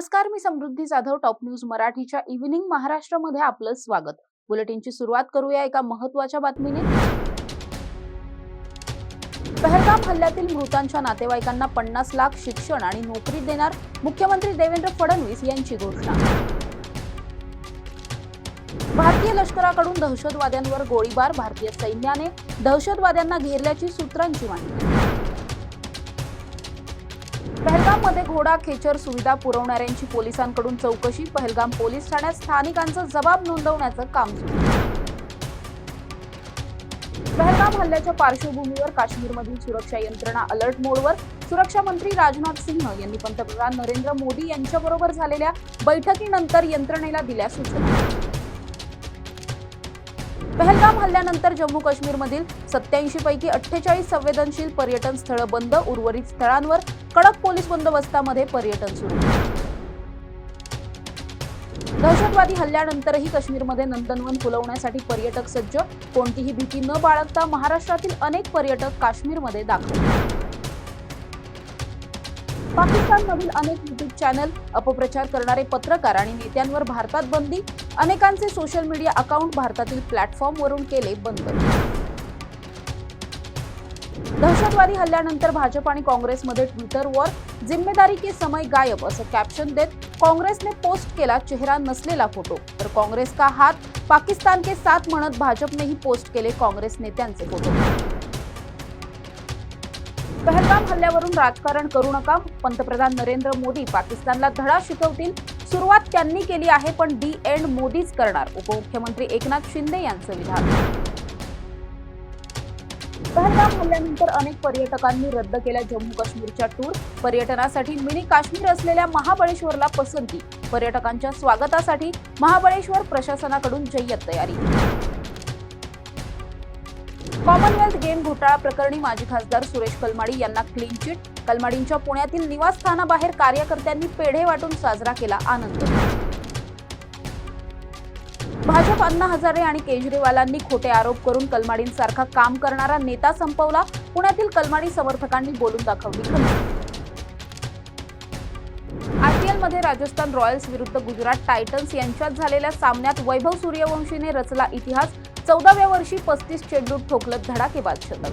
नमस्कार, मी समृद्धी Jadhav. Top news मराठीच्या evening महाराष्ट्रामध्ये आपलं स्वागत. बुलेटिनची सुरुवात करूया एका महत्त्वाच्या बातमीने. पहलगाम हल्ल्यातील मृतांच्या नातेवाईकांना 50 लाख शिक्षण आणि नोकरी देणार, मुख्यमंत्री देवेंद्र फडणवीस यांची घोषणा. भारतीय लष्कराकडून दहशतवाद्यांवर गोळीबार, भारतीय सैन्याने दहशतवाद्यांना घेरल्याची सूत्रांची माहिती. पहलगाममध्ये घोडा खेचर सुविधा पुरवणाऱ्यांची पोलिसांकडून चौकशी, पहलगाम पोलीस ठाण्यात स्थानिकांचा जबाब नोंदवण्याचं काम सुरू. पहलगाम हल्ल्याच्या पार्श्वभूमीवर काश्मीरमधील सुरक्षा यंत्रणा अलर्ट मोडवर. सुरक्षा मंत्री राजनाथ सिंह यांनी पंतप्रधान नरेंद्र मोदी यांच्याबरोबर झालेल्या बैठकीनंतर यंत्रणेला दिल्या सूचना. पहलगाम हल्ल्यानंतर जम्मू काश्मीरमधील 87 पैकी 48 संवेदनशील पर्यटन स्थळं बंद, उर्वरित स्थळांवर कडक पोलीस बंदोबस्तामध्ये पर्यटन सुरू. दहशतवादी हल्ल्यानंतरही काश्मीरमध्ये नंदनवन फुलवण्यासाठी पर्यटक सज्ज, कोणतीही भीती न बाळगता महाराष्ट्रातील अनेक पर्यटक काश्मीरमध्ये दाखल. पाकिस्तानमधील अनेक युट्यूब चॅनल, अपप्रचार करणारे पत्रकार आणि नेत्यांवर भारतात बंदी, अनेकांचे सोशल मीडिया अकाउंट भारतातील प्लॅटफॉर्मवरून केले बंद. दहशतवादी हल्ल्यानंतर भाजप आणि काँग्रेसमध्ये ट्विटर वॉर, जिम्मेदारी के समय गायब असं कॅप्शन देत काँग्रेसने पोस्ट केला चेहरा नसलेला फोटो, तर काँग्रेस का हात पाकिस्तान के साथ म्हणत भाजपनेही पोस्ट केले काँग्रेस नेत्यांचे फोटो. पहलगाम हल्ल्यावरून राजकारण करू नका, पंतप्रधान नरेंद्र मोदी पाकिस्तानला धडा शिकवतील. सुरुवात त्यांनी केली आहे पण दी एंड मोदीच करणार, उपमुख्यमंत्री एकनाथ शिंदे यांचं विधान. पहलगाम हल्ल्यानंतर अनेक पर्यटकांनी रद्द केल्या जम्मू काश्मीरच्या टूर, पर्यटनासाठी मिनी काश्मीर असलेल्या महाबळेश्वरला पसंती, पर्यटकांच्या स्वागतासाठी महाबळेश्वर प्रशासनाकडून जय्यत तयारी. कॉमनवेल्थ गेम घोटाळा प्रकरणी माजी खासदार सुरेश कलमाडी यांना क्लीन चिट, कलमाडींच्या पुण्यातील निवासस्थानाबाहेर कार्यकर्त्यांनी पेढे वाटून साजरा केला आनंद. भाजप अण्णा हजारे आणि केजरीवालांनी खोटे आरोप करून कलमाडींसारखा काम करणारा नेता संपवला, पुण्यातील कलमाडी समर्थकांनी बोलून दाखवली खंत. IPL मध्ये राजस्थान रॉयल्स विरुद्ध गुजरात टायटन्स यांच्यात झालेल्या सामन्यात वैभव सूर्यवंशीने रचला इतिहास, 14व्या वर्षी 35 चेंडूत ठोकलं धडाकेबाज शतक.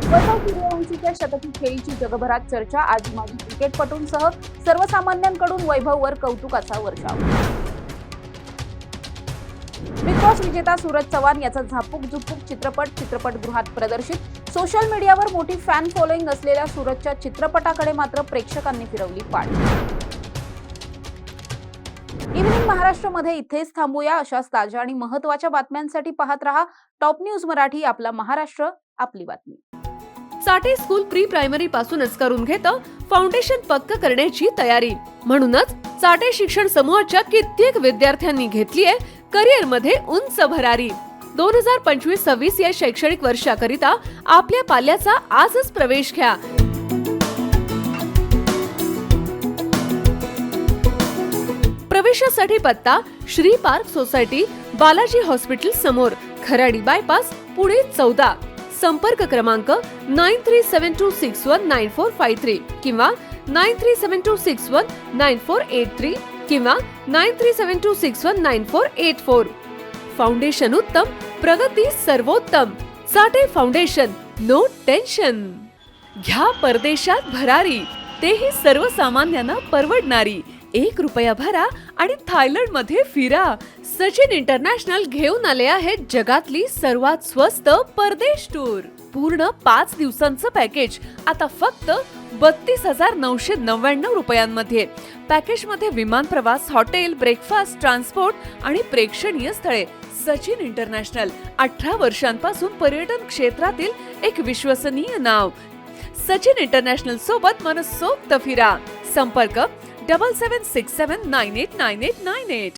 वैभव सूर्यवंशीच्या शतकी खेळीची जगभरात चर्चा, आज माजी क्रिकेटपटूंसह सर्वसामान्यांकडून वैभववर कौतुकाचा वर्षाव. बिग बॉस विजेता सूरज चव्हाण याचा झापूक झुपूक चित्रपटगृहात प्रदर्शित. सोशल मीडियावर मोठी फॅन फॉलोईंग असलेल्या सूरजच्या चित्रपटाकडे मात्र प्रेक्षकांनी फिरवली पाठ. इव्हिनिंग महाराष्ट्रामध्ये इथेच थांबूया. अशाच ताज्या आणि महत्त्वाच्या बातम्यांसाठी पाहत रहा टॉप न्यूज मराठी, आपला महाराष्ट्र आपली बातमी. साठे स्कूल प्री प्रायमरी पासूनच करून घेतं फाउंडेशन पक्क करण्याची तयारी. म्हणूनच साठे शिक्षण समूहाच्या कित्येक विद्यार्थ्यांनी घेतलीये करिअर मध्ये उंच भरारी. 2025-26 या शैक्षणिक वर्षाकरिता आपल्या पाल्याचा आजच प्रवेश घ्या. प्रवेशासाठी पत्ता Shri park society, Balaji hospital समोर, खराडी बायपास, पुणे 14. संपर्क क्रमांक 9372619453 किंवा 9372619483 किंवा 9372619484. फाउंडेशन उत्तम, प्रगती सर्वोत्तम. साठे फाउंडेशन, नो टेन्शन. घ्या परदेशात भरारी, तेही सर्वसामान्यांना परवडणारी. ₹1 भरा आणि थायलंड मध्ये फिरा. सचिन इंटरनॅशनल घेऊन आले आहेत जगातली सर्वात स्वस्त परदेश टूर. पूर्ण 5 दिवसांचं पॅकेज आता फक्त ₹32,999 पॅकेज मध्ये विमान प्रवास, हॉटेल, ब्रेकफास्ट, ट्रान्सपोर्ट आणि प्रेक्षणीय स्थळे. सचिन इंटरनॅशनल 18 वर्षांपासून पर्यटन क्षेत्रातील एक विश्वसनीय नाव. सचिन इंटरनॅशनल सोबत मनसोक्त फिरा. संपर्क 7767989898.